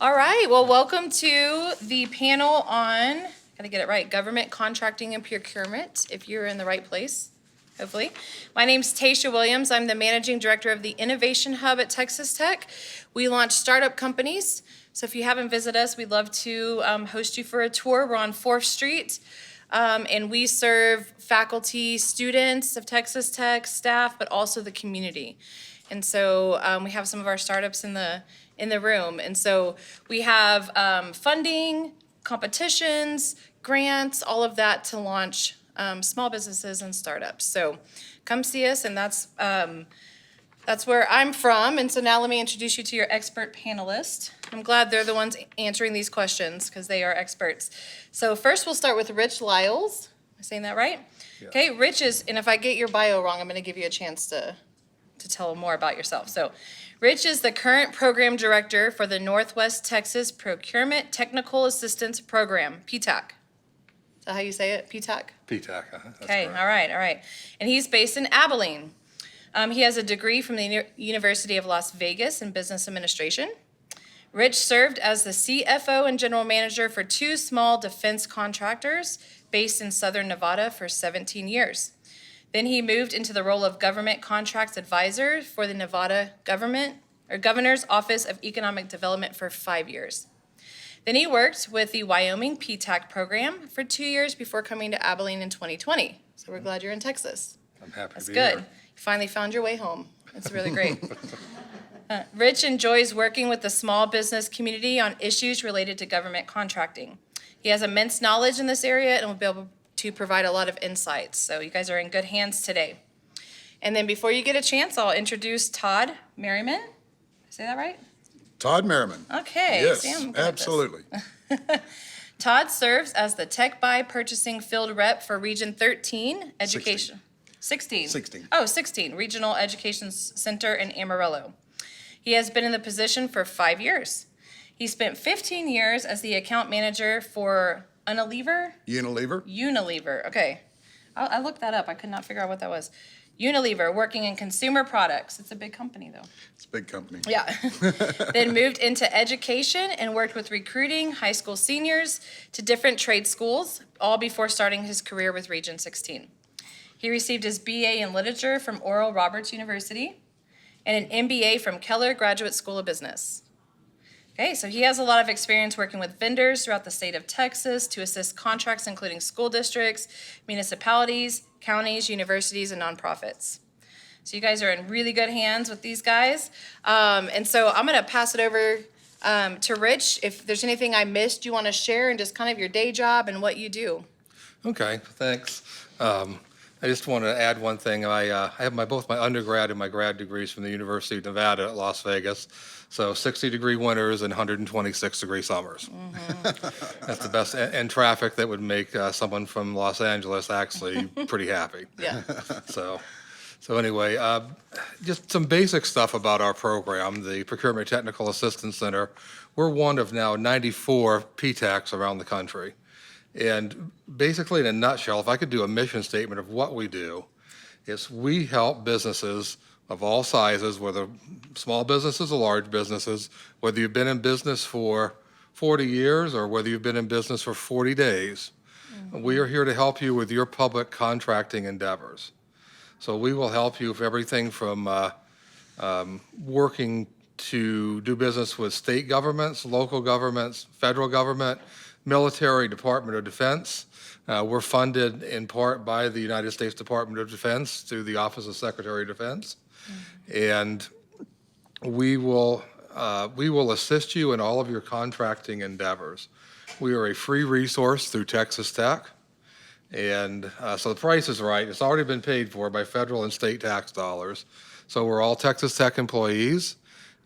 All right, well, welcome to the panel on, gotta get it right, government contracting and procurement, if you're in the right place, hopefully. My name's Tasha Williams. I'm the managing director of the Innovation Hub at Texas Tech. We launch startup companies, so if you haven't visited us, we'd love to host you for a tour. We're on 4th Street, and we serve faculty, students of Texas Tech, staff, but also the community. And so we have some of our startups in the room. And so we have funding, competitions, grants, all of that to launch small businesses and startups. So come see us, and that's where I'm from. And so now let me introduce you to your expert panelists. I'm glad they're the ones answering these questions because they are experts. So first we'll start with Rich Lyles. Am I saying that right? Yeah. Okay, Rich is, and if I get your bio wrong, I'm going to give you a chance to tell more about yourself. So Rich is the current program director for the Northwest Texas Procurement Technical Assistance Program, PTAC. Is that how you say it, PTAC? PTAC, Okay, all right. And he's based in Abilene. He has a degree from the University of Las Vegas in Business Administration. Rich served as the CFO and general manager for 2 small defense contractors based in Southern Nevada for 17 years. Then he moved into the role of government contracts advisor for the Nevada Governor's Office of Economic Development for 5 years. Then he worked with the Wyoming PTAC program for 2 years before coming to Abilene in 2020. So we're glad you're in Texas. I'm happy That's to be good. here. You finally found your way home. It's really great. Rich enjoys working with the small business community on issues related to government contracting. He has immense knowledge in this area and will be able to provide a lot of insights. So you guys are in good hands today. And then before you get a chance, I'll introduce Todd Merriman. Did I say that right? Todd Merriman. Okay. Yes, Sam, absolutely. Todd serves as the Tech Buy Purchasing Field Rep for Region 13 Education. 16. 16. Oh, 16, Regional Education Center in Amarillo. He has been in the position for 5 years. He spent 15 years as the account manager for Unilever? Unilever, okay. I looked that up. I could not figure out what that was. Unilever, working in consumer products. It's a big company, though. It's a big company. Yeah. Then moved into education and worked with recruiting high school seniors to different trade schools, all before starting his career with Region 16. He received his BA in Literature from Oral Roberts University and an MBA from Keller Graduate School of Business. Okay, so he has a lot of experience working with vendors throughout the state of Texas to assist contracts including school districts, municipalities, counties, universities, and nonprofits. So you guys are in really good hands with these guys. And so I'm going to pass it over to Rich. If there's anything I missed you want to share and just kind of your day job and what you do. Okay, thanks. I just want to add one thing. I have both my undergrad and my grad degrees from the University of Nevada at Las Vegas. So 60-degree winters and 126-degree summers. Mm-hmm. That's the best. And traffic that would make someone from Los Angeles actually pretty happy. Yeah. So anyway, just some basic stuff about our program, the Procurement Technical Assistance Center. We're one of now 94 PTACs around the country. And basically, in a nutshell, if I could do a mission statement of what we do, is we help businesses of all sizes, whether small businesses or large businesses, whether you've been in business for 40 years or whether you've been in business for 40 days. Mm-hmm. We are here to help you with your public contracting endeavors. So we will help you with everything from working to do business with state governments, local governments, federal government, military, Department of Defense. We're funded in part by the United States Department of Defense through the Office of Secretary of Defense. Mm-hmm. And we will assist you in all of your contracting endeavors. We are a free resource through Texas Tech. And so the price is right. It's already been paid for by federal and state tax dollars. So we're all Texas Tech employees.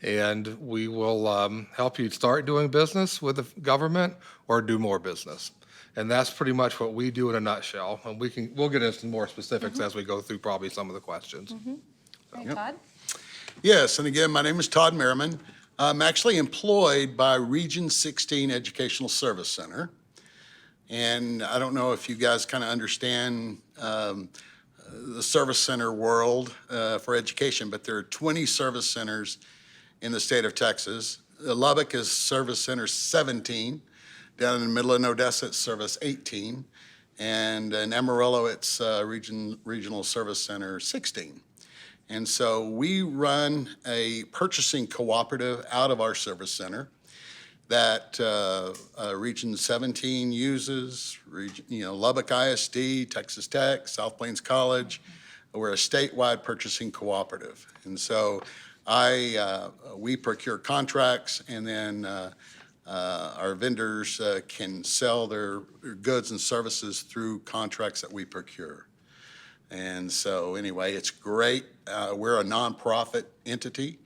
And we will help you start doing business with the government or do more business. And that's pretty much what we do in a nutshell. And we'll get into more specifics as we go through probably some of the questions. Mm-hmm. Hey, Todd? Yes, and again, my name is Todd Merriman. I'm actually employed by Region 16 Educational Service Center. And I don't know if you guys kind of understand the service center world for education, but there are 20 service centers in the state of Texas. Lubbock is Service Center 17. Down in the middle of Odessa, it's Service 18. And in Amarillo, it's Regional Service Center 16. And so we run a purchasing cooperative out of our service center that Region 17 uses, Lubbock ISD, Texas Tech, South Plains College. We're a statewide purchasing cooperative. And so we procure contracts, and then our vendors can sell their goods and services through contracts that we procure. And so anyway, it's great. We're a nonprofit entity,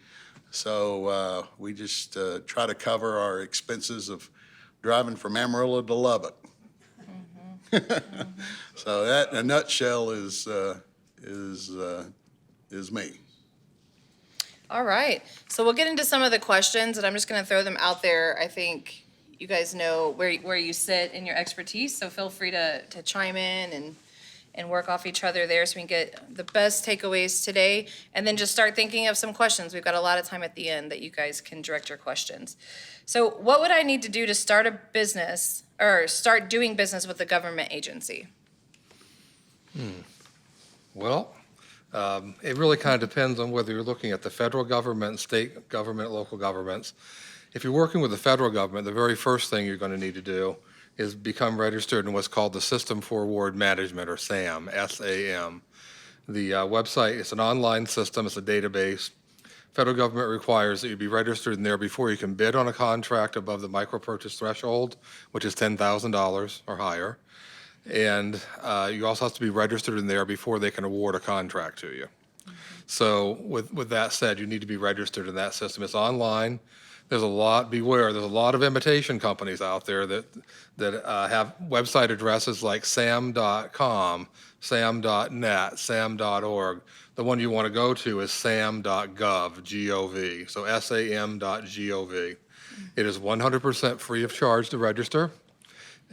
so we just try to cover our expenses of driving from Amarillo to Lubbock. So that, in a nutshell, is me. All right, so we'll get into some of the questions, and I'm just going to throw them out there. I think you guys know where you sit in your expertise, so feel free to chime in and work off each other there so we can get the best takeaways today, and then just start thinking of some questions. We've got a lot of time at the end that you guys can direct your questions. So what would I need to do to start a business or start doing business with a government agency? Well, it really kind of depends on whether you're looking at the federal government, state government, local governments. If you're working with the federal government, the very first thing you're going to need to do is become registered in what's called the System for Award Management, or SAM, S-A-M. The website is an online system, it's a database. Federal government requires that you be registered in there before you can bid on a contract above the micro purchase threshold, which is $10,000 or higher. And you also have to be registered in there before they can award a contract to you. So with that said, you need to be registered in that system. It's online. There's a lot of imitation companies out there that have website addresses like sam.com, sam.net, sam.org. The one you want to go to is sam.gov, G-O-V, so sam.gov. It is 100% free of charge to register.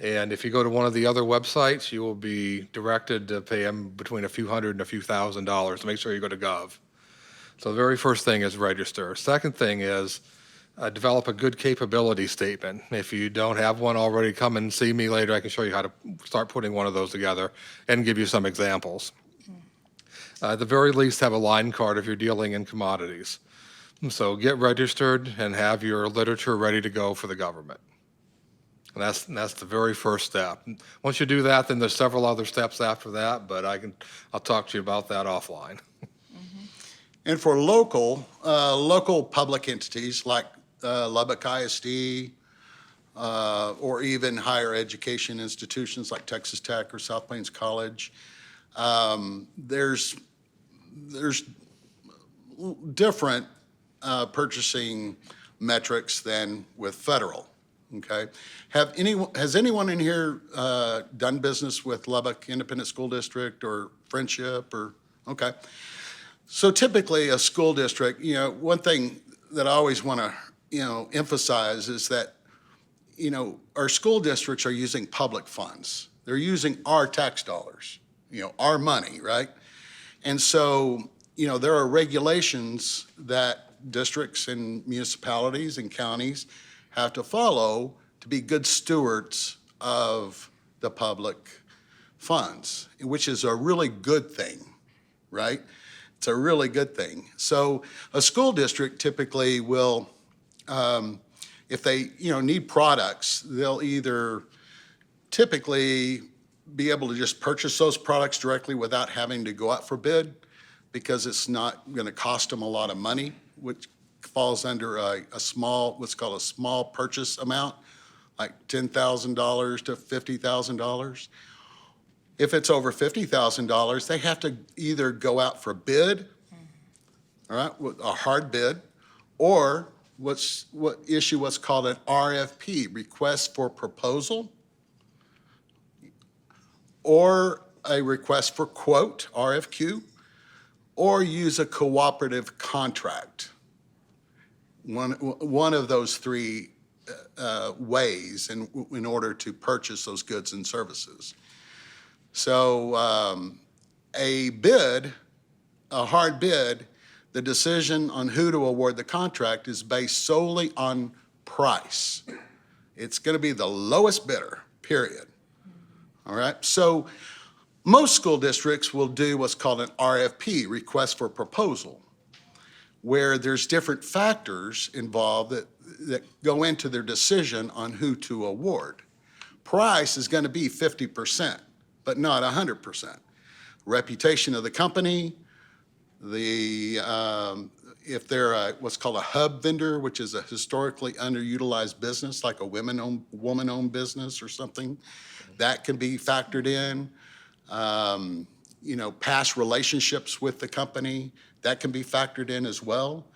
And if you go to one of the other websites, you will be directed to pay them between a few hundred and a few $1,000s to make sure you go to Gov. So the very first thing is register. Second thing is develop a good capability statement. If you don't have one already, come and see me later. I can show you how to start putting one of those together and give you some examples. At the very least, have a line card if you're dealing in commodities. So get registered and have your literature ready to go for the government. And that's the very first step. Once you do that, then there's several other steps after that, but I'll talk to you about that offline. And for local public entities like Lubbock ISD, or even higher education institutions like Texas Tech or South Plains College, there's different purchasing metrics than with federal. Okay. Has anyone in here done business with Lubbock Independent School District or Friendship okay. So typically a school district, one thing that I always want to, emphasize is that, our school districts are using public funds. They're using our tax dollars, our money, right? And so, there are regulations that districts and municipalities and counties have to follow to be good stewards of the public funds, which is a really good thing, right? It's a really good thing. So a school district typically will, if they need products, they'll either typically be able to just purchase those products directly without having to go out for bid, because it's not going to cost them a lot of money, which falls under a small, what's called a small purchase amount, like $10,000 to $50,000. If it's over $50,000, they have to either go out for bid, all right, a hard bid, or issue what's called an RFP, request for proposal, or a request for quote, RFQ, or use a cooperative contract. One of those three ways in order to purchase those goods and services. So a hard bid, the decision on who to award the contract is based solely on price. It's going to be the lowest bidder, period. All right? So most school districts will do what's called an RFP, request for proposal, where there's different factors involved that go into their decision on who to award. Price is going to be 50%, but not 100%. Reputation of the company, if they're what's called a hub vendor, which is a historically underutilized business, like a woman-owned business or something, that can be factored in. Past relationships with the company, that can be factored in as well.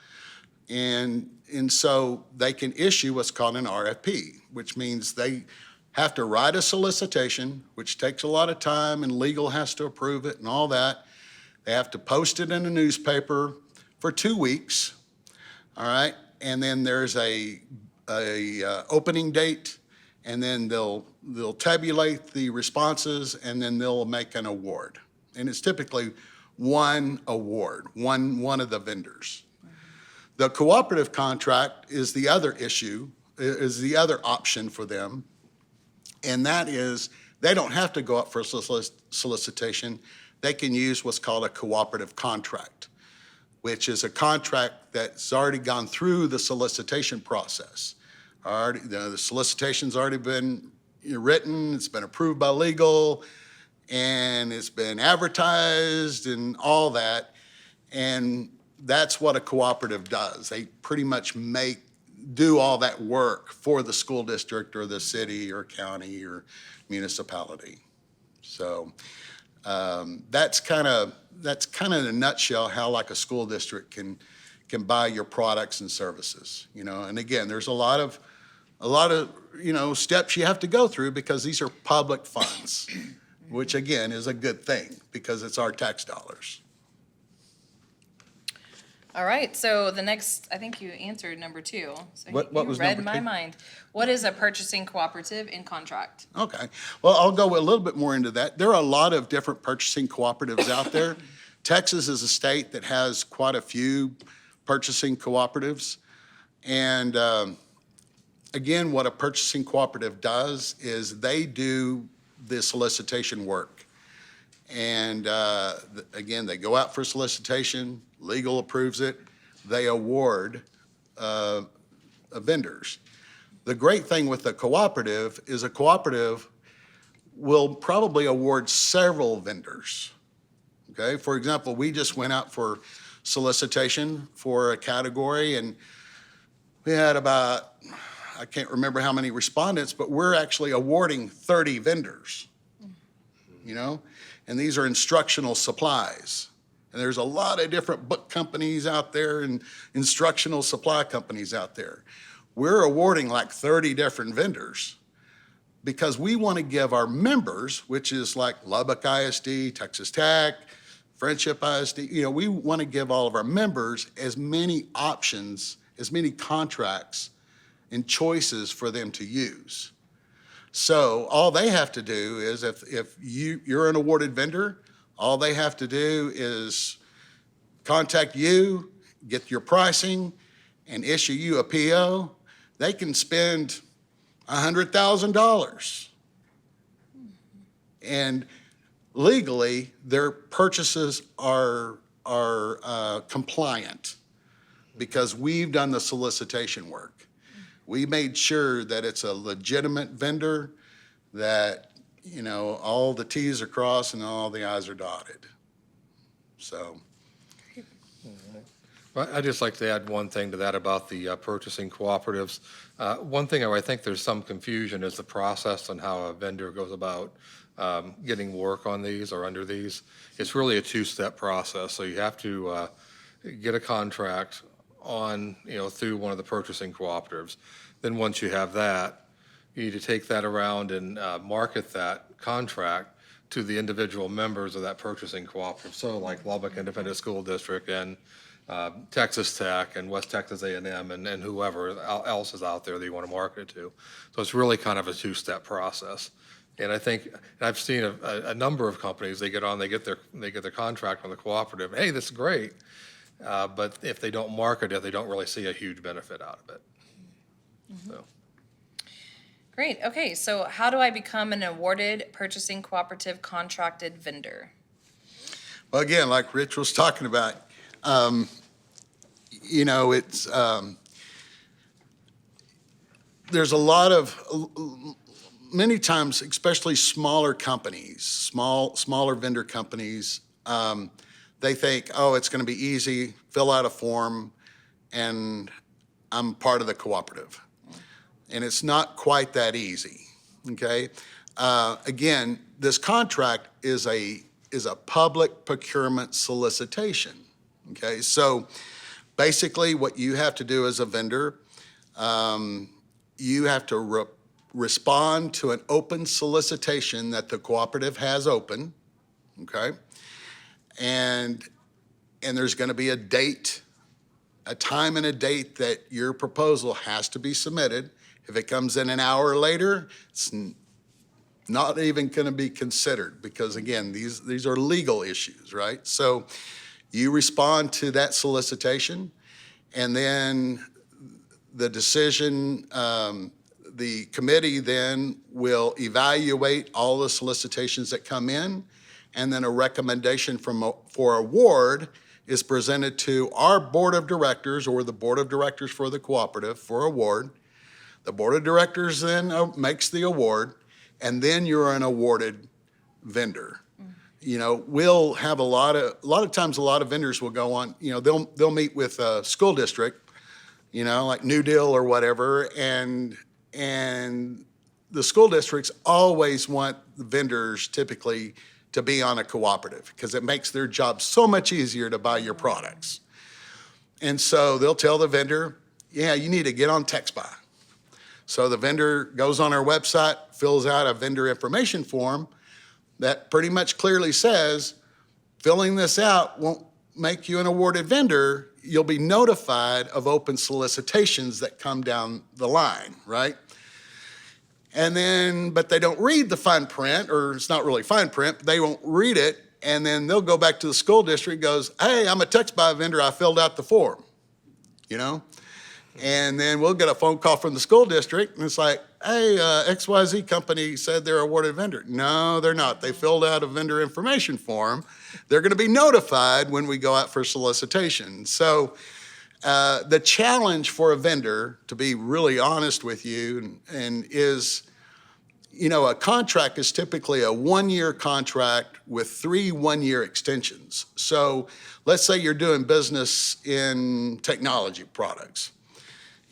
And so they can issue what's called an RFP, which means they have to write a solicitation, which takes a lot of time, and legal has to approve it and all that. They have to post it in a newspaper for 2 weeks, all right? And then there's a opening date, and then they'll tabulate the responses, and then they'll make an award. And it's typically one award, one of the vendors. The cooperative contract is the other issue, is the other option for them. And that is, they don't have to go up for solicitation. They can use what's called a cooperative contract, which is a contract that's already gone through the solicitation process. The solicitation's already been written, it's been approved by legal, and it's been advertised and all that. And that's what a cooperative does. They pretty much do all that work for the school district or the city or county or municipality. So that's kind of in a nutshell how like a school district can buy your products and services. And again, there's a lot of steps you have to go through because these are public funds, which again is a good thing because it's our tax dollars. All right, so the next, I think you answered number 2. So What you was read number my 2? mind. What is a purchasing cooperative in contract? Okay, well, I'll go a little bit more into that. There are a lot of different purchasing cooperatives out there. Texas is a state that has quite a few purchasing cooperatives. And again, what a purchasing cooperative does is they do the solicitation work. And again, they go out for solicitation, legal approves it, they award vendors. The great thing with a cooperative is a cooperative will probably award several vendors. Okay, for example, we just went out for solicitation for a category and we had about, I can't remember how many respondents, but we're actually awarding 30 vendors, and these are instructional supplies. And there's a lot of different book companies out there and instructional supply companies out there. We're awarding like 30 different vendors because we want to give our members, which is like Lubbock ISD, Texas Tech, Friendship ISD, we want to give all of our members as many options, as many contracts and choices for them to use. So all they have to do is if you're an awarded vendor, all they have to do is contact you, get your pricing, and issue you a PO. They can spend $100,000. And legally, their purchases are compliant because we've done the solicitation work. We made sure that it's a legitimate vendor, that, all the T's are crossed and all the I's are dotted. So. Well, I'd just like to add one thing to that about the purchasing cooperatives. One thing I think there's some confusion is the process on how a vendor goes about getting work on these or under these. It's really a 2-step process. So you have to get a contract on, through one of the purchasing cooperatives. Then once you have that, you need to take that around and market that contract to the individual members of that purchasing cooperative. So like Lubbock Independent School District and Texas Tech and West Texas A&M and whoever else is out there that you want to market it to. So it's really kind of a 2-step process. And I think, and I've seen a number of companies, they get their contract on the cooperative. Hey, this is great. But if they don't market it, they don't really see a huge benefit out of it. So, Great. Okay, so how do I become an awarded purchasing cooperative contracted vendor? Well, again, like Rich was talking about, it's, there's a lot of, many times, especially smaller companies, smaller vendor companies, they think, oh, it's going to be easy, fill out a form, and I'm part of the cooperative. And it's not quite that easy, okay? Again, this contract is a public procurement solicitation, okay? So basically what you have to do as a vendor, you have to respond to an open solicitation that the cooperative has open, okay? And there's going to be a date, a time and a date that your proposal has to be submitted. If it comes in an hour later, it's not even going to be considered because, again, these are legal issues, right? So you respond to that solicitation, and then the decision, the committee then will evaluate all the solicitations that come in, and then a recommendation for award is presented to our board of directors or the board of directors for the cooperative for award. The board of directors then makes the award, and then you're an awarded vendor. We'll have a lot of times a lot of vendors will go on, they'll meet with a school district, like New Deal or whatever, and the school districts always want the vendors typically to be on a cooperative because it makes their job so much easier to buy your products. And so they'll tell the vendor, yeah, you need to get on TextBuy. So the vendor goes on our website, fills out a vendor information form that pretty much clearly says, filling this out won't make you an awarded vendor. You'll be notified of open solicitations that come down the line, right? And then, but they don't read the fine print, or it's not really fine print, but they won't read it. And then they'll go back to the school district, goes, hey, I'm a TextBuy vendor, I filled out the form, And then we'll get a phone call from the school district, and it's like, hey, XYZ company said they're awarded vendor. No, they're not. They filled out a vendor information form. They're going to be notified when we go out for solicitation. So the challenge for a vendor, to be really honest with you, and is, a contract is typically a one-year contract with 3 one-year extensions. So let's say you're doing business in technology products.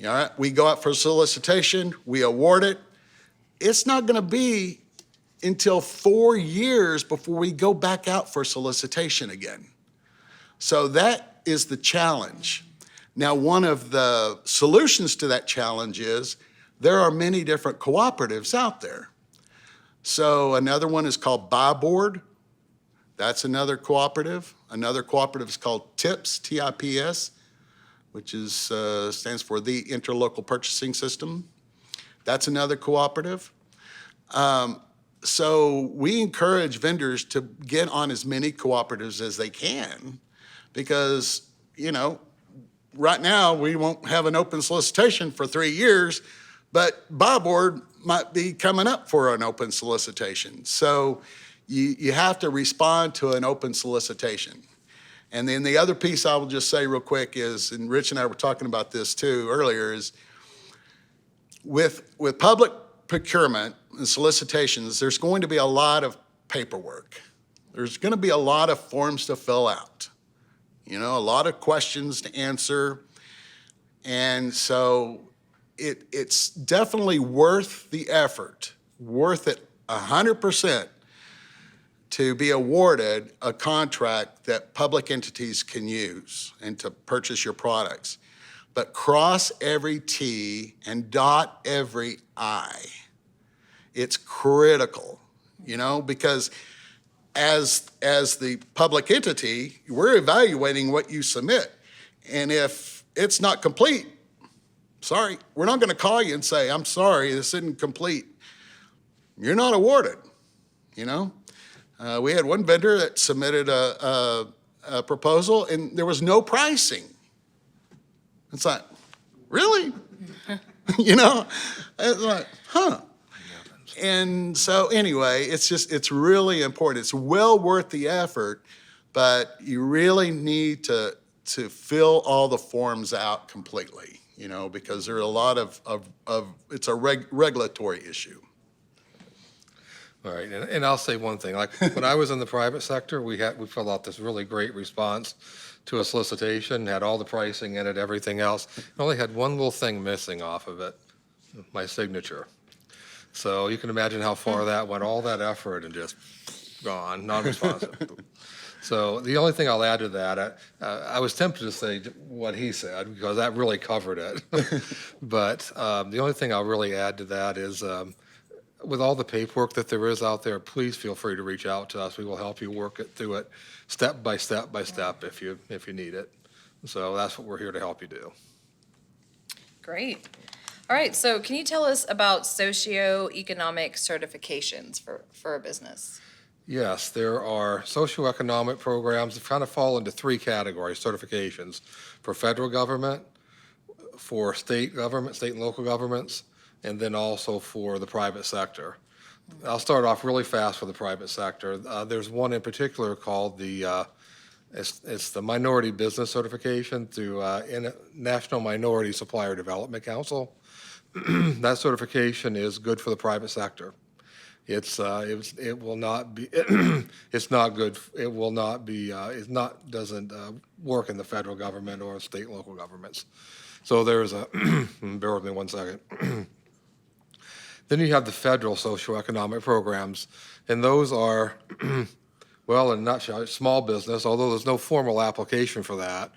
All right, we go out for solicitation, we award it. It's not going to be until 4 years before we go back out for solicitation again. So that is the challenge. Now, one of the solutions to that challenge is there are many different cooperatives out there. So another one is called Buy Board. That's another cooperative. Another cooperative is called TIPS, T-I-P-S, which is stands for the Interlocal Purchasing System. That's another cooperative. So we encourage vendors to get on as many cooperatives as they can because, right now we won't have an open solicitation for 3 years, but Buy Board might be coming up for an open solicitation. So you have to respond to an open solicitation. And then the other piece I will just say real quick is, and Rich and I were talking about this too earlier, is with public procurement and solicitations, there's going to be a lot of paperwork. There's going to be a lot of forms to fill out, a lot of questions to answer. And so it's definitely worth the effort, worth it 100%. To be awarded a contract that public entities can use and to purchase your products. But cross every T and dot every I. It's critical, because as the public entity, we're evaluating what you submit. And if it's not complete, sorry, we're not going to call you and say, I'm sorry, this isn't complete. You're not awarded, We had one vendor that submitted proposal, and there was no pricing. It's like, really? You know, it's like, huh. And so anyway, it's really important. It's well worth the effort, but you really need to fill all the forms out completely, you know, because there are a lot of it's a regulatory issue. All right, and I'll say one thing, like, when I was in the private sector, we filled out this really great response to a solicitation, had all the pricing in it, everything else. It only had one little thing missing off of it, my signature. So you can imagine how far that went, all that effort and just gone, non-responsive. So the only thing I'll add to that, I was tempted to say what he said because that really covered it. But the only thing I'll really add to that is with all the paperwork that there is out there, please feel free to reach out to us. We will help you work through it step by step by step if you need it. So that's what we're here to help you do. Great. All right, so can you tell us about socioeconomic certifications for a business? Yes, there are socioeconomic programs that kind of fall into three categories, certifications: for federal government, for state government, state and local governments, and then also for the private sector. I'll start off really fast with the private sector. There's one in particular called it's the Minority Business Certification through National Minority Supplier Development Council. That certification is good for the private sector. It will not be, it's not good, it will not be, doesn't work in the federal government or state and local governments. So there's bear with me one second. Then you have the federal socioeconomic programs, and those are, well, in a nutshell, small business, although there's no formal application for that.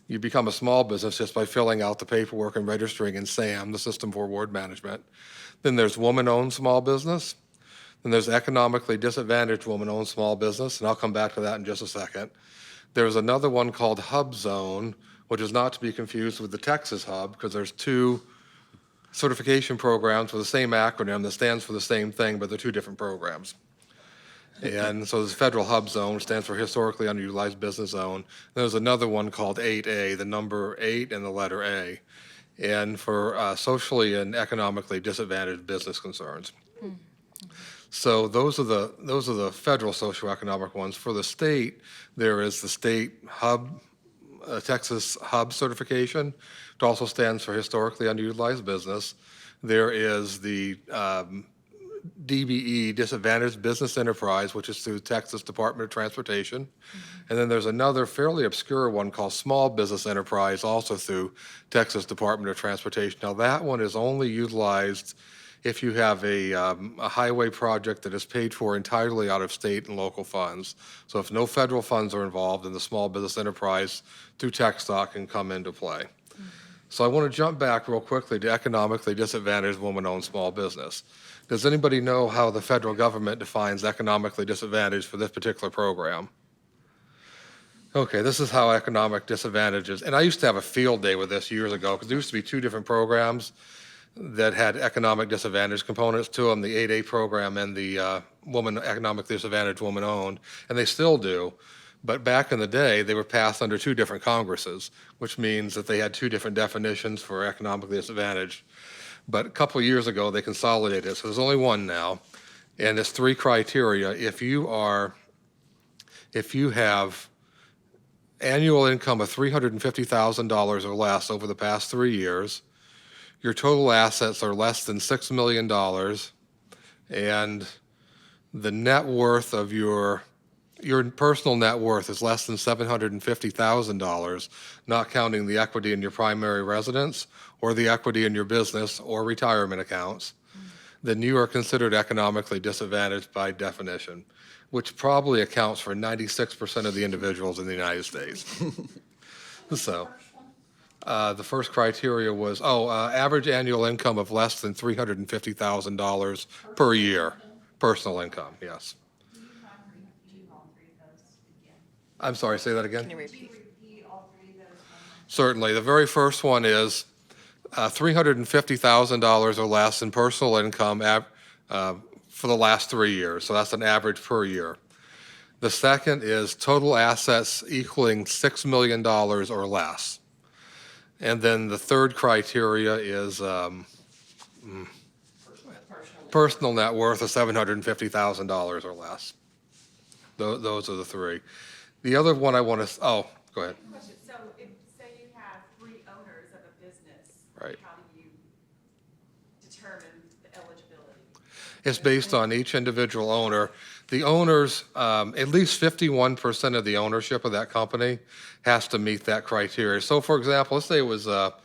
You become a small business just by filling out the paperwork and registering in SAM, the System for Award Management. Then there's woman-owned small business. Then there's economically disadvantaged woman-owned small business, and I'll come back to that in just a second. There's another one called Hub Zone, which is not to be confused with the Texas Hub, because there's two certification programs with the same acronym that stands for the same thing, but they're two different programs. And so there's Federal Hub Zone, which stands for Historically Underutilized Business Zone. There's another one called 8A, the number 8 and the letter A, and for socially and economically disadvantaged business concerns. So those are the federal socioeconomic ones. For the state, there is the state hub, Texas Hub certification. It also stands for Historically Underutilized Business. There is the DBE, Disadvantaged Business Enterprise, which is through Texas Department of Transportation. And then there's another fairly obscure one called Small Business Enterprise, also through Texas Department of Transportation. Now that one is only utilized if you have a highway project that is paid for entirely out of state and local funds. So if no federal funds are involved, then the Small Business Enterprise through TxDOT can come into play. So I want to jump back real quickly to economically disadvantaged woman-owned small business. Does anybody know how the federal government defines economically disadvantaged for this particular program? Okay, this is how economic disadvantage is. And I used to have a field day with this years ago because there used to be two different programs that had economic disadvantage components to them, the 8A program and the economic disadvantaged woman-owned, and they still do. But back in the day, they were passed under two different Congresses, which means that they had two different definitions for economically disadvantaged. But a couple of years ago, they consolidated it, so there's only one now. And it's three criteria. If you have annual income of $350,000 or less over the past 3 years, your total assets are less than $6 million, and the net worth of your personal net worth is less than $750,000, not counting the equity in your primary residence or the equity in your business or retirement accounts, then you are considered economically disadvantaged by definition, which probably accounts for 96% of the individuals in the United States. So the first criteria was, average annual income of less than $350,000 per year, personal income, yes. I'm sorry, say that again? Can you repeat? Certainly. The very first one is $350,000 or less in personal income for the last 3 years. So that's an average per year. The second is total assets equaling $6 million or less. And then the third criteria is personal net worth of $750,000 or less. Those are the three. The other one I want to, oh, go ahead. Question, so if, say you have 3 owners of a business. Right. How do you determine the eligibility? It's based on each individual owner. The owners, at least 51% of the ownership of that company has to meet that criteria. So for example, let's say it was, well,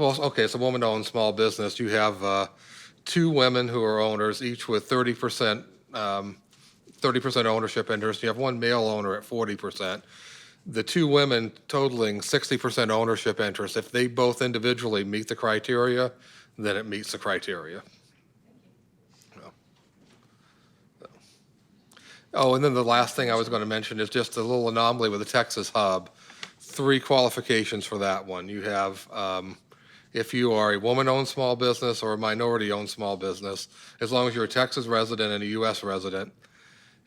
okay, it's a woman-owned small business. You have 2 women who are owners, each with 30% ownership interest. You have 1 male owner at 40%. The 2 women totaling 60% ownership interest, if they both individually meet the criteria, then it meets the criteria. Oh, and then the last thing I was going to mention is just a little anomaly with the Texas Hub. 3 qualifications for that one. You have, if you are a woman-owned small business or a minority-owned small business, as long as you're a Texas resident and a U.S. resident.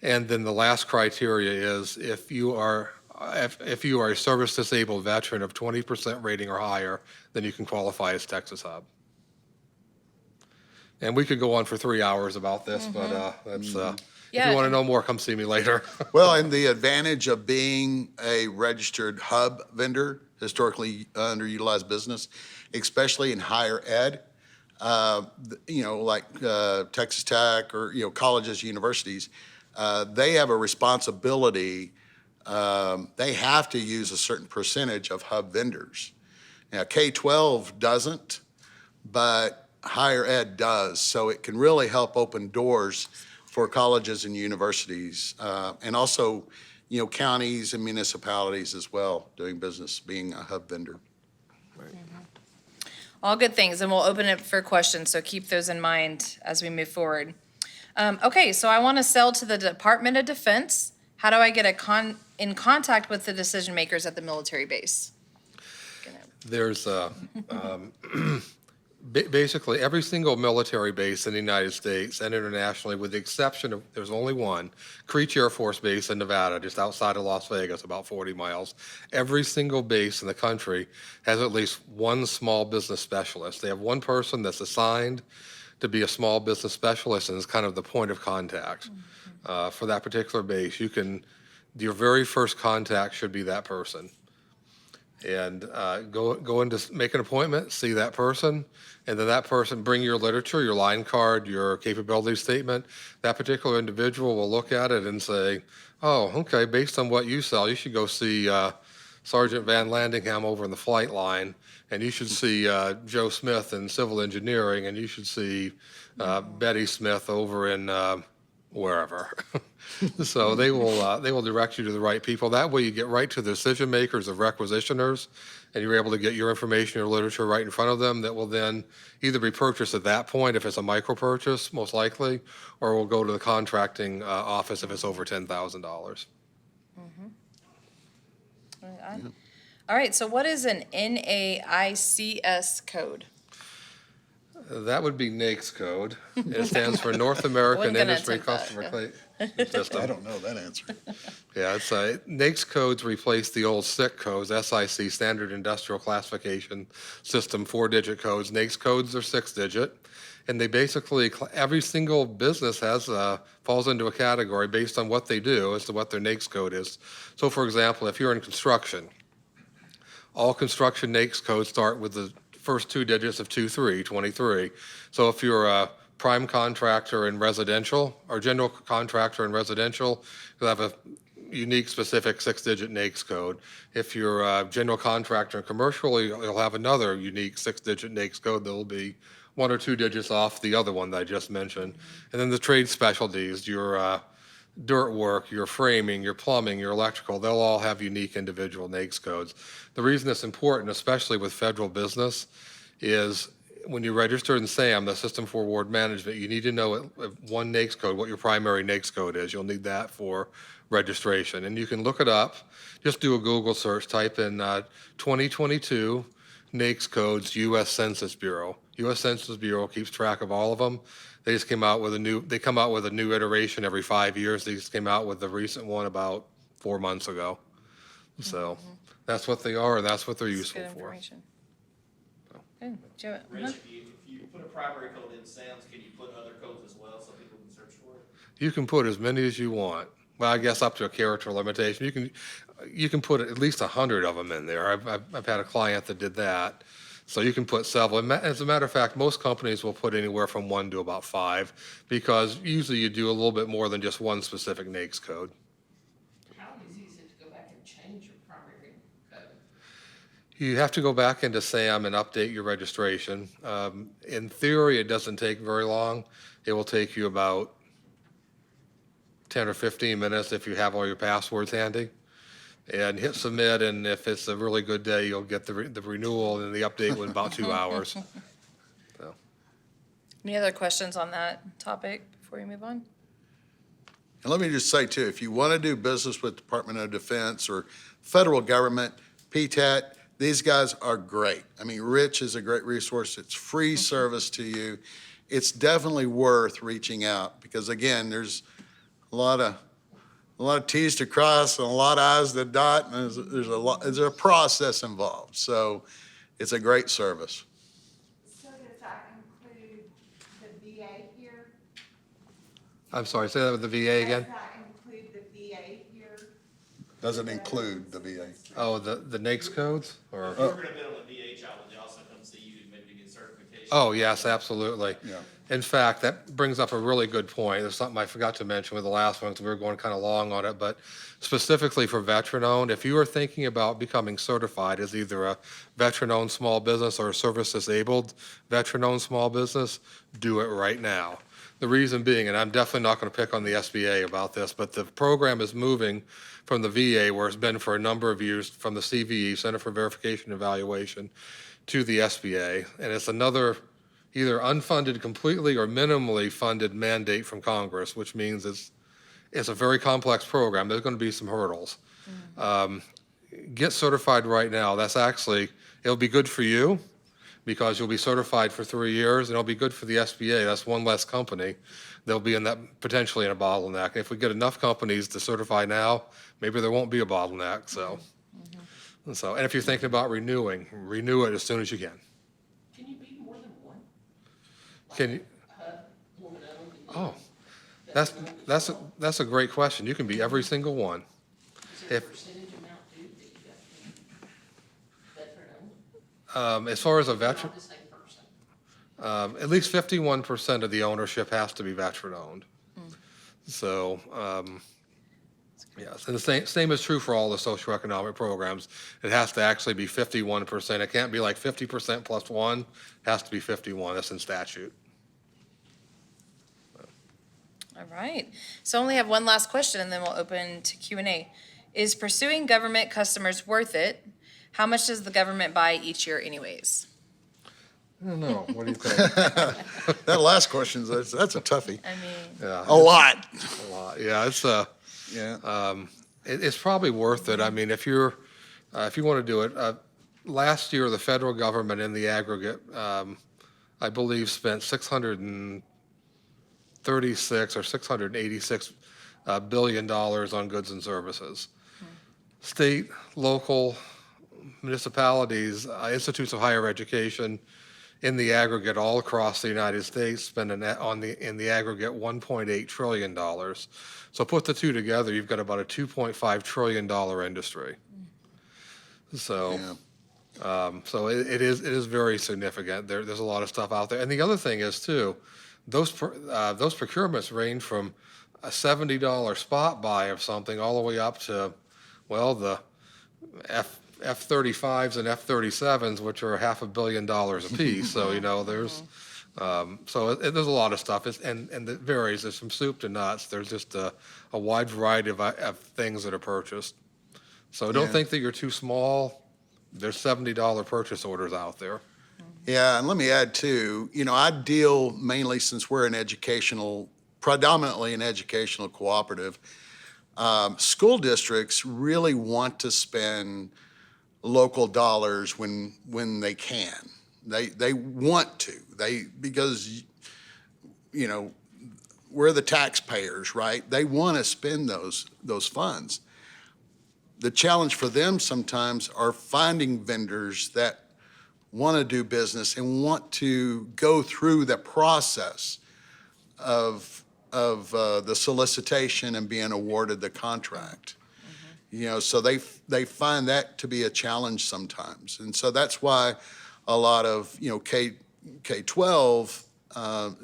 And then the last criteria is if you are a service-disabled veteran of 20% rating or higher, then you can qualify as Texas Hub. And we could go on for 3 hours about this, but that's. If Yeah. you want to know more, come see me later. Well, and the advantage of being a registered hub vendor, historically underutilized business, especially in higher ed, like Texas Tech or, colleges, universities, they have a responsibility. They have to use a certain percentage of hub vendors. Now, K-12 doesn't, but higher ed does. So it can really help open doors for colleges and universities, and also, counties and municipalities as well, doing business, being a hub vendor. All good things, and we'll open it for questions, so keep those in mind as we move forward. Okay, so I want to sell to the Department of Defense. How do I get in contact with the decision makers at the military base? There's basically every single military base in the United States and internationally, with the exception of, there's only one, Creech Air Force Base in Nevada, just outside of Las Vegas, about 40 miles. Every single base in the country has at least one small business specialist. They have one person that's assigned to be a small business specialist and is kind of the point of contact for that particular base. Your very first contact should be that person. And go in to make an appointment, see that person, and then that person, bring your literature, your line card, your capability statement. That particular individual will look at it and say, oh, okay, based on what you sell, you should go see Sergeant Van Landingham over in the flight line, and you should see Joe Smith in civil engineering, and you should see Betty Smith over in wherever. So they will direct you to the right people. That way you get right to the decision makers of requisitioners, and you're able to get your information, your literature right in front of them that will then either be purchased at that point if it's a micro purchase, most likely, or will go to the contracting office if it's over $10,000. All right, so what is an NAICS code? That would be NAICS code. It stands for North American Wasn't gonna Industry attempt that, Customer yeah. System. I don't know that answer. Yeah, it's NAICS codes replace the old SIC codes, SIC, Standard Industrial Classification System, 4-digit codes. NAICS codes are 6-digit, and they basically, every single business falls into a category based on what they do as to what their NAICS code is. So for example, if you're in construction, all construction NAICS codes start with the first 2 digits of 23. So if you're a prime contractor in residential or general contractor in residential, you'll have a unique specific 6-digit NAICS code. If you're a general contractor in commercial, you'll have another unique 6-digit NAICS code that will be 1 or 2 digits off the other one that I just mentioned. And then the trade specialties, your dirt work, your framing, your plumbing, your electrical, they'll all have unique individual NAICS codes. The reason it's important, especially with federal business, is when you register in SAM, the System for Award Management, you need to know one NAICS code, what your primary NAICS code is. You'll need that for registration. And you can look it up. Just do a Google search, type in 2022 NAICS codes, U.S. Census Bureau. U.S. Census Bureau keeps track of all of them. They just came out with they come out with a new iteration every 5 years. They just came out with the recent one about 4 months ago. So that's what they are, and that's what they're It's useful good for. information. Good. Joe, Rich, if you put a primary code in SAMS, can you put other codes as well so people can search for it? You can put as many as you want. Well, I guess up to a character limitation. You can put at least 100 of them in there. I've had a client that did that. So you can put several. As a matter of fact, most companies will put anywhere from 1 to about 5 because usually you do a little bit more than just one specific NAICS code. How easy is it to go back and change your primary code? You have to go back into SAM and update your registration. In theory, it doesn't take very long. It will take you about 10 or 15 minutes if you have all your passwords handy. And hit submit, and if it's a really good day, you'll get the renewal and the update in about 2 hours. So, Any other questions on that topic before we move on? And let me just say too, if you want to do business with Department of Defense or federal government, PTAT, these guys are great. I mean, Rich is a great resource. It's free service to you. It's definitely worth reaching out because again, there's a lot of T's to cross and a lot of I's to dot, and there's a process involved. So it's a great service. So does that include the VA here? I'm sorry, say that with the VA again? Does that include the VA here? Doesn't include the VA. Oh, the NAICS codes? Or? If you were gonna bid on the VA job, would they also come see you maybe to get certification? Oh, yes, absolutely. Yeah. In fact, that brings up a really good point. There's something I forgot to mention with the last one because we were going kind of long on it, but specifically for veteran-owned, if you are thinking about becoming certified as either a veteran-owned small business or a service-disabled veteran-owned small business, do it right now. The reason being, and I'm definitely not going to pick on the SBA about this, but the program is moving from the VA, where it's been for a number of years, from the CVE, Center for Verification and Evaluation, to the SBA, and it's another either unfunded completely or minimally funded mandate from Congress, which means it's a very complex program. There's going to be some hurdles. Get certified right now. It'll be good for you because you'll be certified for 3 years, and it'll be good for the SBA. That's one less company. They'll be potentially in a bottleneck. And if we get enough companies to certify now, maybe there won't be a bottleneck. So, and if you're thinking about renew it as soon as you can. Can you be more than one? Can you? Woman-owned? Oh, that's a great question. You can be every single one. Is there a if- percentage amount due that you got to be veteran-owned? As far as a Not veteran, the same person? at least 51% of the ownership has to be veteran-owned. So, yes, and the same is true for all the socioeconomic programs. It has to actually be 51%. It can't be like 50% plus 1. It has to be 51. That's in statute. All right. So I only have one last question, and then we'll open to Q&A. Is pursuing government customers worth it? How much does the government buy each year anyways? I don't know. What do you think? That last question, that's a toughie. I mean, Yeah, A lot. a lot. Yeah, Yeah. it's probably worth it. I mean, if you want to do it, last year the federal government in the aggregate, I believe, spent $636 or $686 billion on goods and services. State, local, municipalities, institutes of higher education, in the aggregate, all across the United States, spend in the aggregate $1.8 trillion. So put the two together, you've got about a $2.5 trillion industry. So, so it is very significant. There's a lot of stuff out there. And the other thing is too, those procurements range from a $70 spot buy of something all the way up to, well, the F-35s and F-37s, which are $500 million a piece. So, there's a lot of stuff. And it varies. There's from soup to nuts. There's just a wide variety of things that are purchased. So don't think that you're too small. There's $70 purchase orders out there. Yeah, and let me add too, I deal mainly, since we're predominantly an educational cooperative, school districts really want to spend local dollars when they can. They want to. Because, you know, we're the taxpayers, right? They want to spend those funds. The challenge for them sometimes are finding vendors that want to do business and want to go through the process of the solicitation and being awarded the contract. You know, so they find that to be a challenge sometimes. And so that's why a lot of, you know, K-12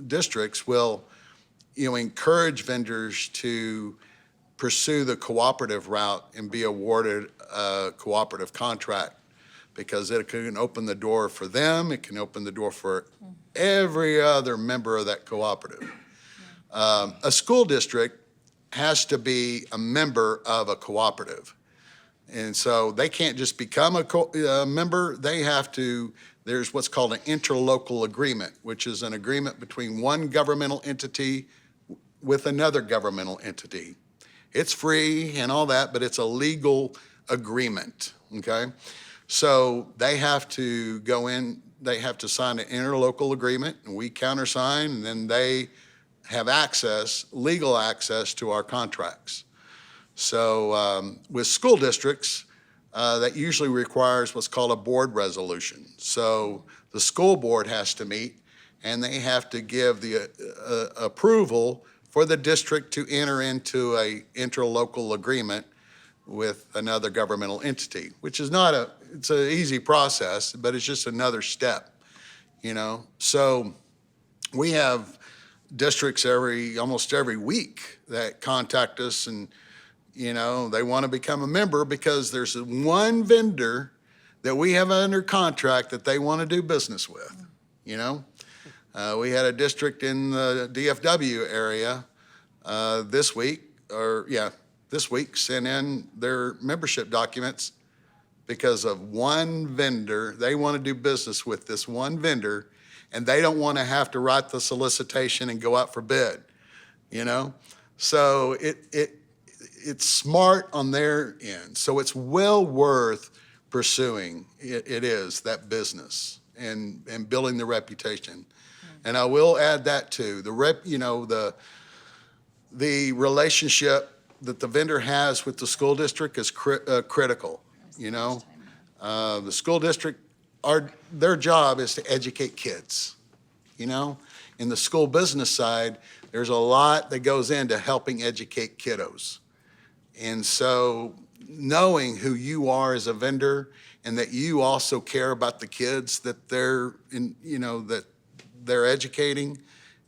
districts will, you know, encourage vendors to pursue the cooperative route and be awarded a cooperative contract, because it can open the door for them, it can open the door for every other member of that cooperative. A school district has to be a member of a cooperative. And so they can't just become a member, they have to, there's what's called an interlocal agreement, which is an agreement between one governmental entity with another governmental entity. It's free and all that, but it's a legal agreement, okay? So they have to go in, they have to sign an interlocal agreement, and we countersign, and then they have access, legal access to our contracts. So with school districts, that usually requires what's called a board resolution. So the school board has to meet, and they have to give the approval for the district to enter into a interlocal agreement with another governmental entity, which is not it's an easy process, but it's just another step, you know? So we have districts almost every week that contact us, and, you know, they want to become a member because there's one vendor that we have under contract that they want to do business with, you know? We had a district in the DFW area this week sent in their membership documents because of one vendor. They want to do business with this one vendor, and they don't want to have to write the solicitation and go out for bid, you know? So it's smart on their end. So it's well worth pursuing. It is that business and building the reputation. And I will add that too. The relationship that the vendor has with the school district is critical, you know? The school district, their job is to educate kids, you know? In the school business side, there's a lot that goes into helping educate kiddos. And so knowing who you are as a vendor and that you also care about the kids that they're educating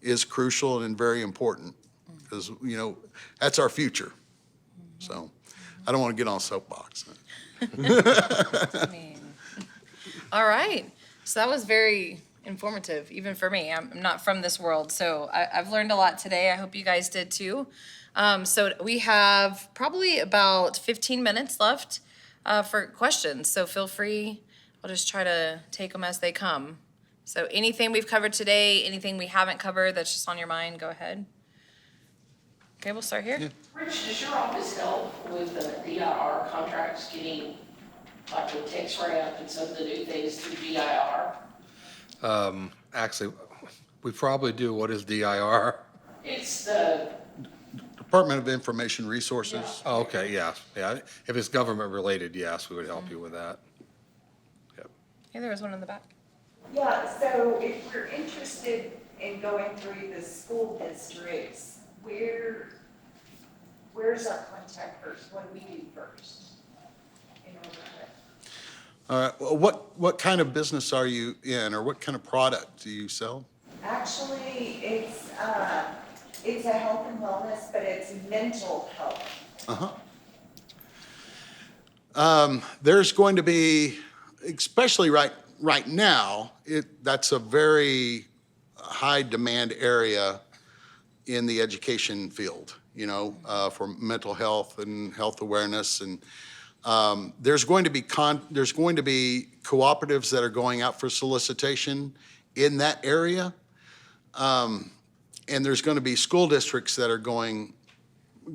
is crucial and very important, because, you know, that's our future. So I don't want to get on a soapbox. I mean, all right. So that was very informative, even for me. I'm not from this world, so I've learned a lot today. I hope you guys did too. So we have probably about 15 minutes left for questions. So feel free. I'll just try to take them as they come. So anything we've covered today, anything we haven't covered that's just on your mind, go ahead. Okay, we'll start here. Yeah. Rich, does your office help with the DIR contracts getting, like with text ramp and some of the new things through DIR? Actually, we probably do. What is DIR? It's the, Department of Information Resources. Oh, okay, yeah. If it's government related, yes, we would help you with that. Yep. Hey, there was one in the back. Yeah, so if we're interested in going through the school districts, where's our contact first? What do we do first? In order to, All right, well, what kind of business are you in, or what kind of product do you sell? actually, it's a health and wellness, but it's mental health. There's going to be, especially right now, that's a very high demand area in the education field, you know, for mental health and health awareness. And there's going to be cooperatives that are going out for solicitation in that area. And there's going to be school districts that are going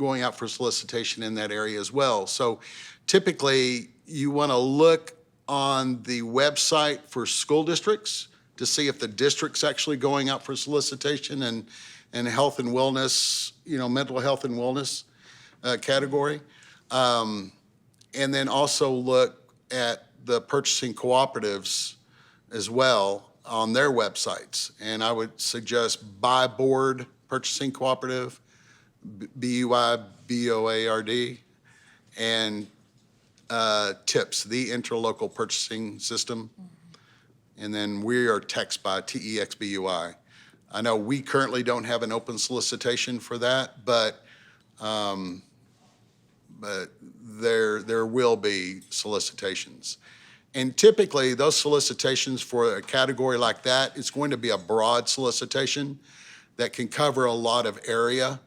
out for solicitation in that area as well. So typically, you want to look on the website for school districts to see if the district's actually going out for solicitation and health and wellness, mental health and wellness category. And then also look at the purchasing cooperatives as well on their websites. And I would suggest Buy Board Purchasing Cooperative, BUIBOARD, and TIPS, the Interlocal Purchasing System. And then we are TEXBUI, TEXBUI. I know we currently don't have an open solicitation for that, but there will be solicitations. And typically, those solicitations for a category like that, it's going to be a broad solicitation that can cover a lot of area,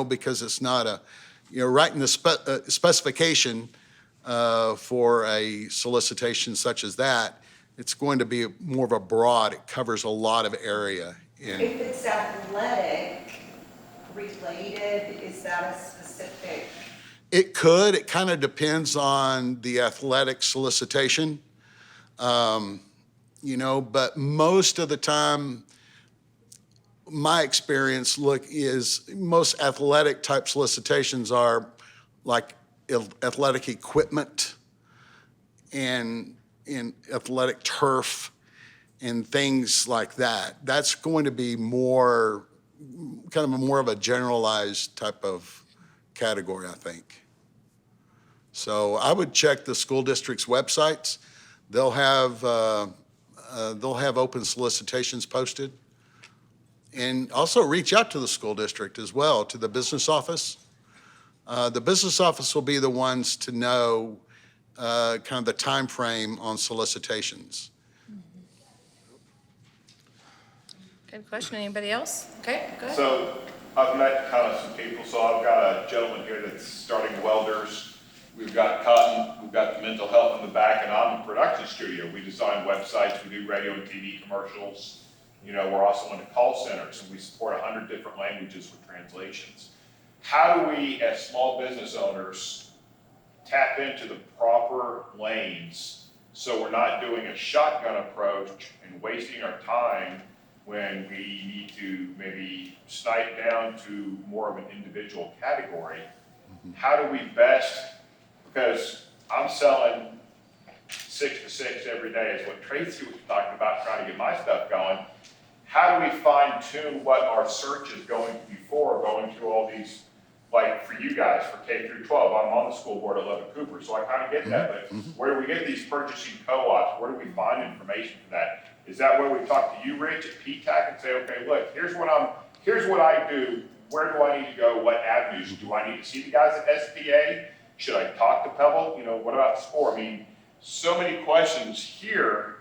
because it's not writing the specification for a solicitation such as that, it's going to be more of a broad, it covers a lot of area. If it's athletic related, is that a specific? It kind of depends on the athletic solicitation, but most of the time, my experience is most athletic type solicitations are like athletic equipment and athletic turf and things like that. That's going to be more of a generalized type of category, I think. So I would check the school district's websites. They'll have open solicitations posted. And also reach out to the school district as well, to the business office. The business office will be the ones to know kind of the time frame on solicitations. Good question. Anybody else? Okay, go ahead. So I've met kind of some people. So I've got a gentleman here that's starting welders. We've got cotton. We've got the mental health in the back, and I'm a production studio. We design websites. We do radio and TV commercials. We're also in the call centers, and we support 100 different languages with translations. How do we, as small business owners, tap into the proper lanes so we're not doing a shotgun approach and wasting our time when we need to maybe snipe down to more of an individual category? How do we best, because I'm selling 6 to 6 every day is what Tracy was talking about, trying to get my stuff going. How do we fine tune what our search is going to be for, going through all these, like for you guys, for K through 12, I'm on the school board at Lubbock Cooper, so I kind of get that, but where do we get these purchasing co-ops? Where do we find information for that? Is that where we talk to you, Rich, at PTAC and say, okay, look, here's what I do, where do I need to go, what avenues? Do I need to see the guys at SPA? Should I talk to Pebble? What about SCORE? I mean, so many questions here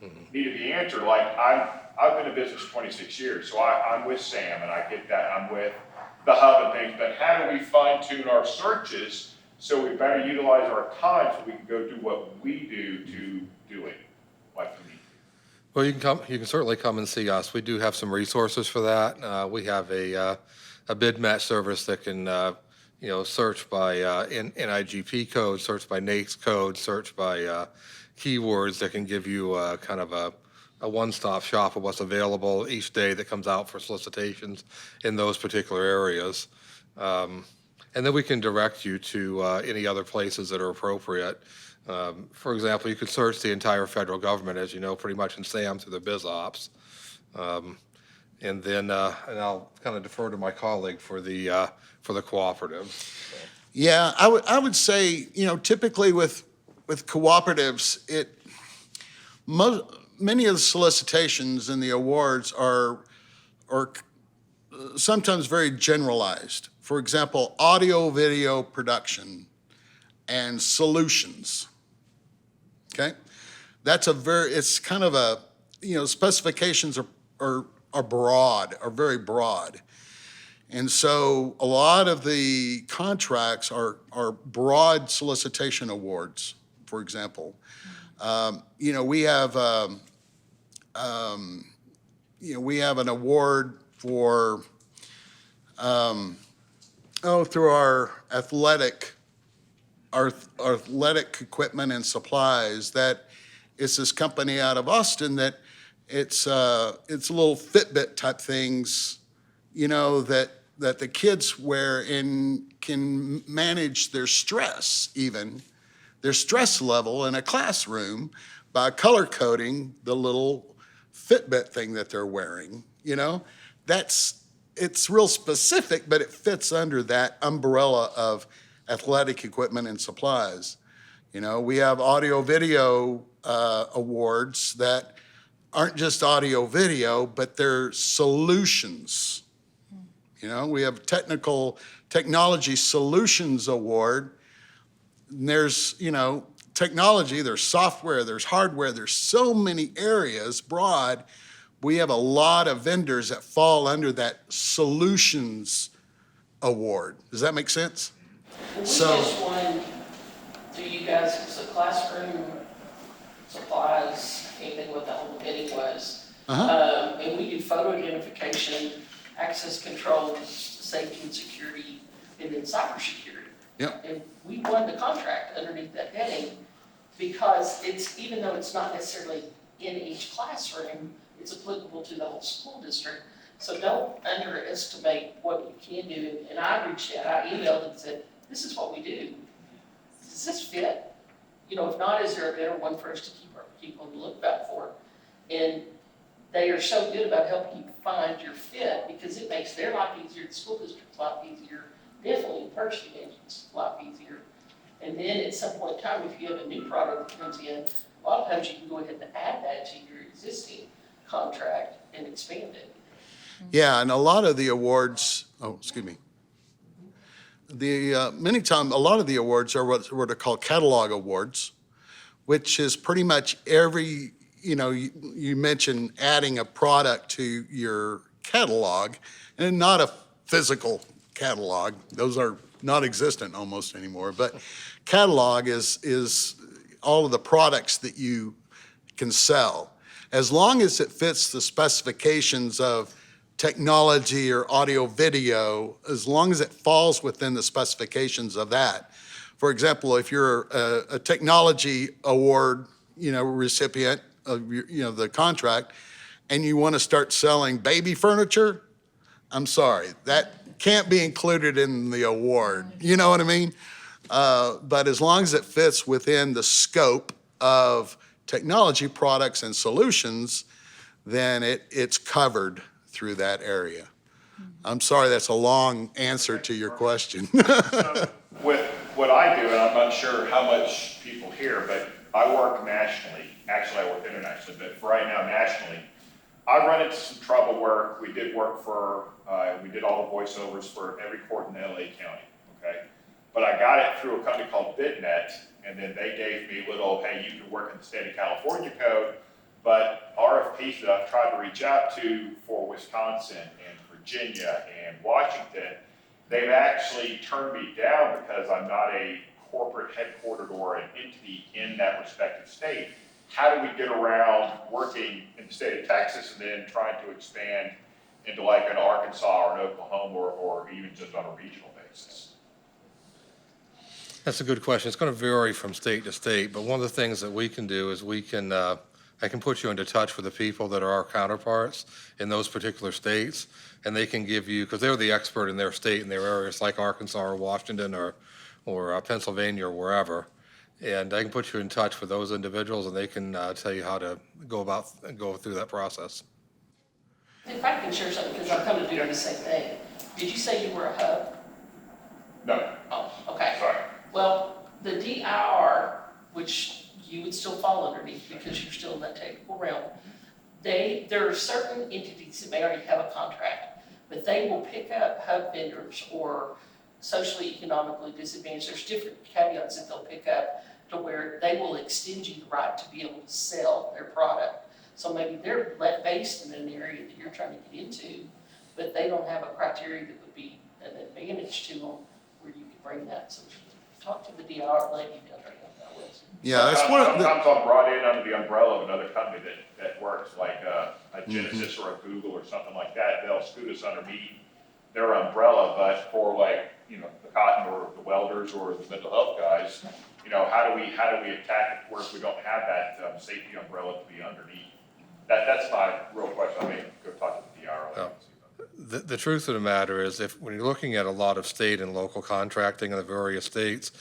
need to be answered. Like I've been in business 26 years, so I'm with Sam and I get that. I'm with the hub and things, but how do we fine tune our searches so we better utilize our time so we can go do what we do to do it like we need to? Well, you can certainly come and see us. We do have some resources for that. We have a bid match service that can, search by NIGP code, search by NAICS code, search by keywords that can give you kind of a one-stop shop of what's available each day that comes out for solicitations in those particular areas. And then we can direct you to any other places that are appropriate. For example, you could search the entire federal government, as you know, pretty much in SAM through the BizOps. And then, and I'll kind of defer to my colleague for the cooperative. Yeah, I would say, typically with cooperatives, many of the solicitations and the awards are sometimes very generalized. For example, audio video production and solutions. Okay, it's kind of a, specifications are broad, are very broad. And so a lot of the contracts are broad solicitation awards, for example. We have an award for, through our athletic equipment and supplies that it's this company out of Austin that it's little Fitbit type things, you know, that the kids wear and can manage their stress even, their stress level in a classroom by color coding the little Fitbit thing that they're wearing, you know? It's real specific, but it fits under that umbrella of athletic equipment and supplies. You know, we have audio video awards that aren't just audio video, but they're solutions. You know, we have technology solutions award. And there's, you know, technology, there's software, there's hardware, there's so many areas broad. We have a lot of vendors that fall under that solutions award. Does that make sense? We So- just won through you guys, it's the classroom supplies, anything what the whole bidding was. And we do photo identification, access control, safety and security, and then cybersecurity. Yep. And we won the contract underneath that heading because it's, even though it's not necessarily in each classroom, it's applicable to the whole school district. So don't underestimate what you can do. And I reached out, I emailed and said, this is what we do. Does this fit? You know, if not, is there a better one for us to keep on the lookout for? And they are so good about helping you find your fit because it makes their life easier, the school district's life easier, definitely the purchasing agent's life easier. And then at some point in time, if you have a new product that comes in, a lot of times you can go ahead and add that to your existing contract and expand it. Yeah, and a lot of the awards, excuse me. Many times, a lot of the awards are what are called catalog awards, which is pretty much every, you know, you mentioned adding a product to your catalog, and not a physical catalog. Those are non-existent almost anymore, but catalog is all of the products that you can sell. As long as it fits the specifications of technology or audio video, as long as it falls within the specifications of that. For example, if you're a technology award, you know, recipient of your, you know, the contract, and you want to start selling baby furniture, I'm sorry, that can't be included in the award. You know what I mean? But as long as it fits within the scope of technology products and solutions, then it's covered through that area. I'm sorry, that's a long answer to your question. So with what I do, and I'm not sure how much people hear, but I work nationally. Actually, I work internationally, but for right now, nationally. I run into some trouble where we did work for, we did all the voiceovers for every court in LA County, okay? But I got it through a company called BidNet, and then they gave me a little, hey, you can work in the state of California code, but RFPs that I've tried to reach out to for Wisconsin and Virginia and Washington, they've actually turned me down because I'm not a corporate headquartered or an entity in that respective state. How do we get around working in the state of Texas and then trying to expand into like an Arkansas or an Oklahoma or even just on a regional basis? That's a good question. It's going to vary from state to state, but one of the things that we can do is I can put you into touch with the people that are our counterparts in those particular states, and they can give you, because they're the expert in their state and their areas, like Arkansas or Washington or Pennsylvania or wherever. And I can put you in touch with those individuals, and they can tell you how to go through that process. If I can share something, because I'm coming to do the same thing. Did you say you were a hub? No, Oh, okay. sorry. Well, the DIR, which you would still fall underneath because you're still in that technical realm, there are certain entities that may already have a contract, but they will pick up hub vendors or socially, economically disadvantaged. There's different caveats that they'll pick up to where they will extend you the right to be able to sell their product. So maybe they're based in an area that you're trying to get into, but they don't have a criteria that would be an advantage to them where you could bring that. So talk to the DR lady down there. Yeah, that's one of the, Sometimes I'm brought in under the umbrella of another company that works, like a Genesis or a Google or something like that. They'll scoot us underneath their umbrella, but for like the cotton or the welders or the mental health guys, how do we attack it where if we don't have that, safety umbrella to be underneath? That's my real question. I mean, go talk to the DRO. Oh. The truth of the matter is, when you're looking at a lot of state and local contracting in the various states,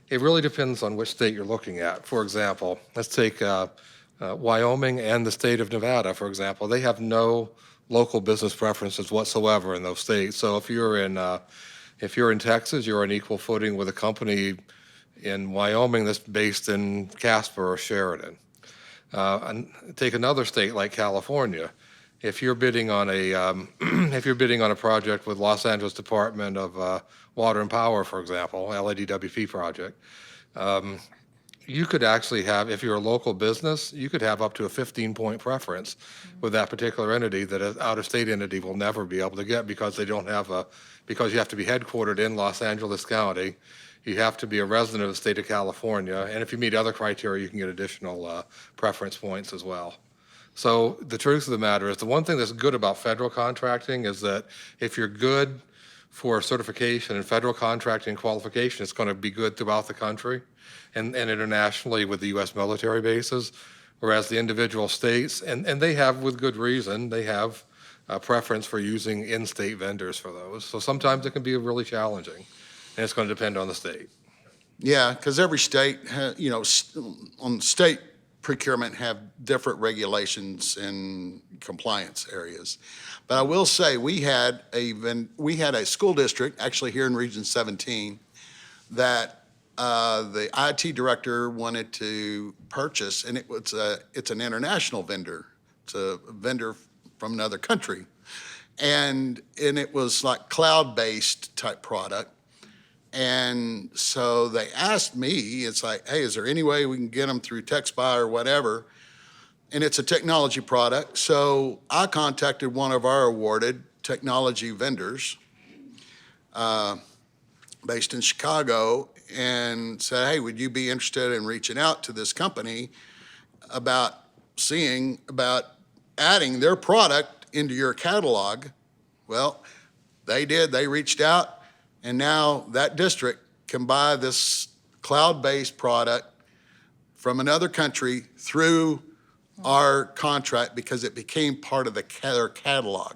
it really depends on which state you're looking at. For example, let's take Wyoming and the state of Nevada, for example. They have no local business preferences whatsoever in those states. So if you're in Texas, you're on equal footing with a company in Wyoming that's based in Casper or Sheridan. And take another state like California. If you're bidding on a project with Los Angeles Department of Water and Power, for example, LADWP project, you could actually have, if you're a local business, you could have up to a 15-point preference with that particular entity that an out-of-state entity will never be able to get because because you have to be headquartered in Los Angeles County. You have to be a resident of the state of California, and if you meet other criteria, you can get additional preference points as well. So the truth of the matter is, the one thing that's good about federal contracting is that if you're good for certification and federal contracting qualification, it's going to be good throughout the country and internationally with the U.S. military bases, whereas the individual states, and they have, with good reason, they have a preference for using in-state vendors for those. So sometimes it can be really challenging. And it's going to depend on the state. Yeah, because every state, on state procurement have different regulations and compliance areas. But I will say, we had a school district, actually here in Region 17, that the IT director wanted to purchase, and it's an international vendor. It's a vendor from another country. And it was like cloud-based type product. And so they asked me, it's like, hey, is there any way we can get them through TechSpy or whatever? And it's a technology product. So I contacted one of our awarded technology vendors based in Chicago and said, hey, would you be interested in reaching out to this company about adding their product into your catalog? Well, they did. They reached out. And now that district can buy this cloud-based product from another country through our contract because it became part of their catalog,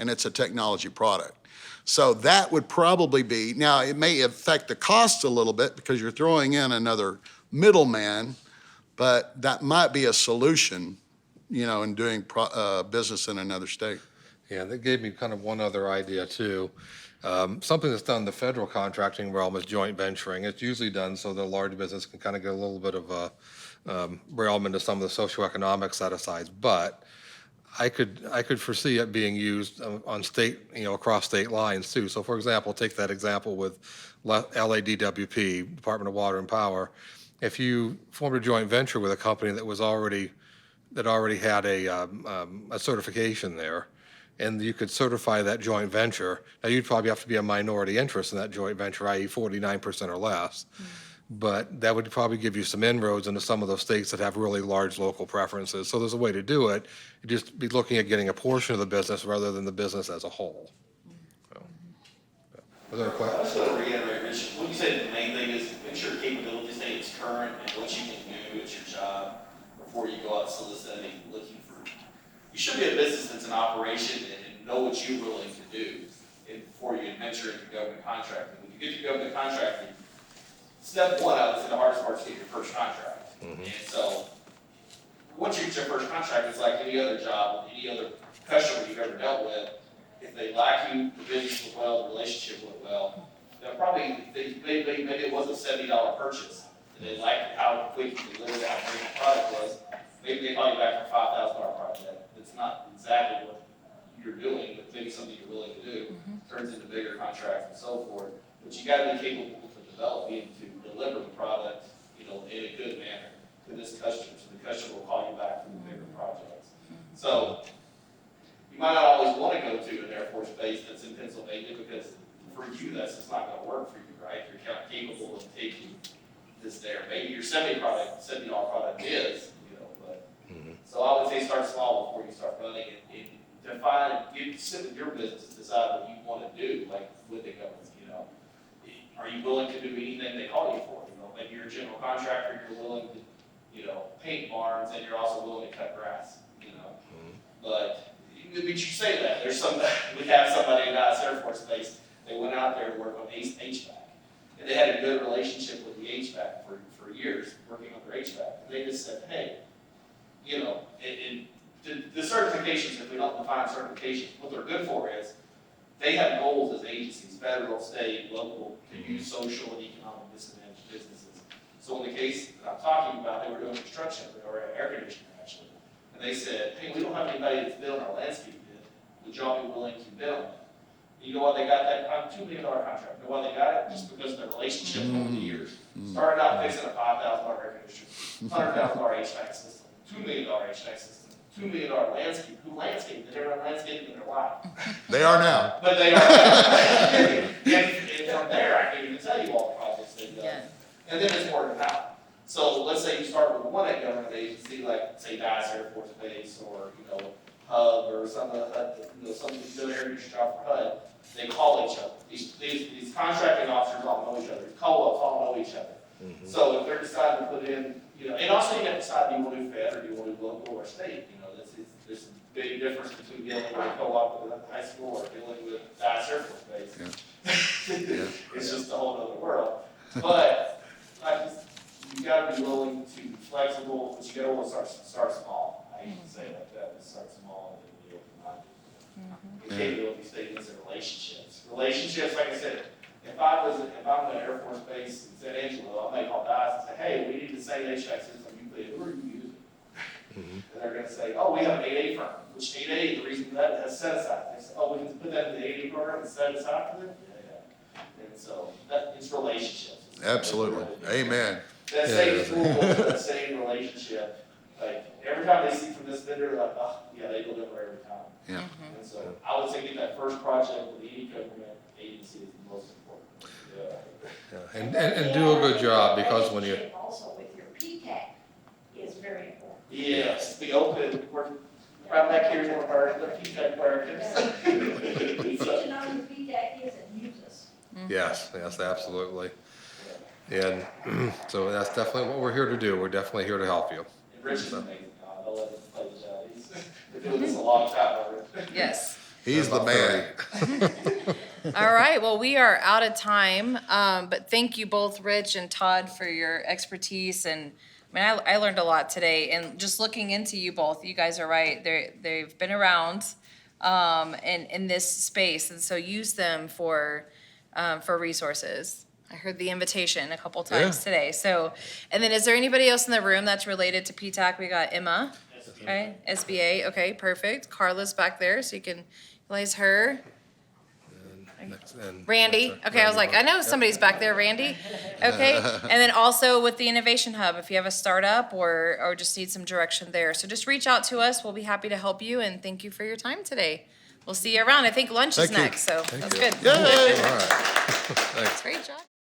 and it's a technology product. So that would probably be, now it may affect the cost a little bit because you're throwing in another middleman, but that might be a solution, in doing business in another state. Yeah, that gave me kind of one other idea too. Something that's done in the federal contracting realm is joint venturing. It's usually done so the large business can kind of get a little bit of a realm into some of the socioeconomic set-asides. But I could foresee it being used on state, across state lines too. So for example, take that example with LADWP, Department of Water and Power. If you formed a joint venture with a company that already had a certification there, and you could certify that joint venture. Now, you'd probably have to be a minority interest in that joint venture, i.e. 49% or less. But that would probably give you some inroads into some of those states that have really large local preferences. So there's a way to do it. You'd just be looking at getting a portion of the business rather than the business as a whole. So, yeah. Was there a I question? just want to reiterate, Rich, what you said the main thing is make sure your capability statement's current and what you can do at your job before you go out soliciting, looking for. You should be a business that's in operation and know what you're willing to do before you venture into government contracting. When you get to government contracting, step one, I would say the hardest part is to get your first contract. Mm-hmm. And so, once you get your first contract, it's like any other job, any other customer you've ever dealt with. If they like you, the business went well, the relationship went well, they'll probably, maybe it was a $70 purchase, and they liked how quick you delivered, how great the product was. Maybe they call you back for a $5,000 project. It's not exactly what you're doing, but maybe something you're willing to do. Turns into bigger contracts and so forth. But you got to be capable to develop and to deliver the product, in a good manner to this customer. So the customer will call you back for the bigger projects. So you might not always want to go to an Air Force base that's in Pennsylvania because for you that's just not going to work for you, right? You're kind of capable of taking this there. Maybe your $70 product is. So I would say start small before you start running and define, sit with your business, decide what you want to do, like with the government, willing to do anything they call you for. You know, maybe you're a general contractor, you're willing to, you know, paint barns, and you're also willing to cut grass, you know. But you say that, we have somebody in Dallas Air Force Base, they went out there to work on HVAC. And they had a good relationship with the HVAC for years, working on their HVAC. And they just said, hey, you know, the certifications, if we don't define certifications, what they're good for is, they have goals as agencies, federal, state, local, to use social and economic disadvantaged businesses. So in the case that I'm talking about, they were doing construction, or air conditioning actually. And they said, hey, we don't have anybody that's bid on our landscape bid. Would y'all be willing to bid on that? You know why they got that $2 million contract? You know why they got it? Just because of their relationship over the years. Started out fixing a $5,000 air conditioner, $100,000 HVAC system, $2 million HVAC system, $2 million landscape. Who landscaped? They never done landscaping in their life. They are now. But they are. and from there, I can't even tell you all the projects they've done. Yeah. And then it's working out. So let's say you start with one government agency, like say Dallas Air Force Base, or HUD, or some of the some air conditioning job for HUD. They call each other. These contracting officers all know each other. Co-ops all know each other. So if they're deciding to put in, and also you have to decide, do you want to do fed, or do you want to do local or state? There's a big difference between dealing with a co-op with a high school or dealing with Dallas Air Force Base. It's just a whole other world. But you got to be willing to be flexible, but you got to want to start small. I hate to say it like that, but start small and be open-minded. The capability statements and relationships. Relationships, like I said, if I'm at an Air Force Base in San Angelo, I may call Dallas and say, hey, we need the same HVAC system you put in. Who are you using? And they're going to say, oh, we have an 8A firm, which 8A, the reason that has set aside. They say, oh, we can put that in the 8A program and set aside for them? Yeah. And so it's relationships. Absolutely. Amen. That same tool, that same relationship, like every time they see from this vendor, they're like, oh, yeah, they deliver every time. Yeah. And so I would say get that first project with any government agency is the most important. And do a good job, because when you, Also with your PTAC is very important. Yes, be open, we're right back here in one of our PTAC programs. Need to know who PTAC is and use us. yes, absolutely. And so that's definitely what we're here to do. We're definitely here to help you. And Rich is amazing, don't let him play the job. He's been doing this a long time already. Yes. He's the man. All right, well, we are out of time, but thank you both, Rich and Todd, for your expertise. And I learned a lot today, and just looking into you both, you guys are right. They've been around in this space, and so use them for resources. I heard the invitation a couple times today. So, and then is there anybody else in the room that's related to PTAC? We got Emma, okay, SBA, okay, perfect. Carla's back there, so you can utilize her. And Randy, okay, I was like, I know somebody's back there, Randy. Okay, and then also with the Innovation Hub, if you have a startup or just need some direction there. So just reach out to us, we'll be happy to help you, and thank you for your time today. We'll see you around. I think lunch is Thank you. next, so that's good. Yay! All right. Thanks. Great job.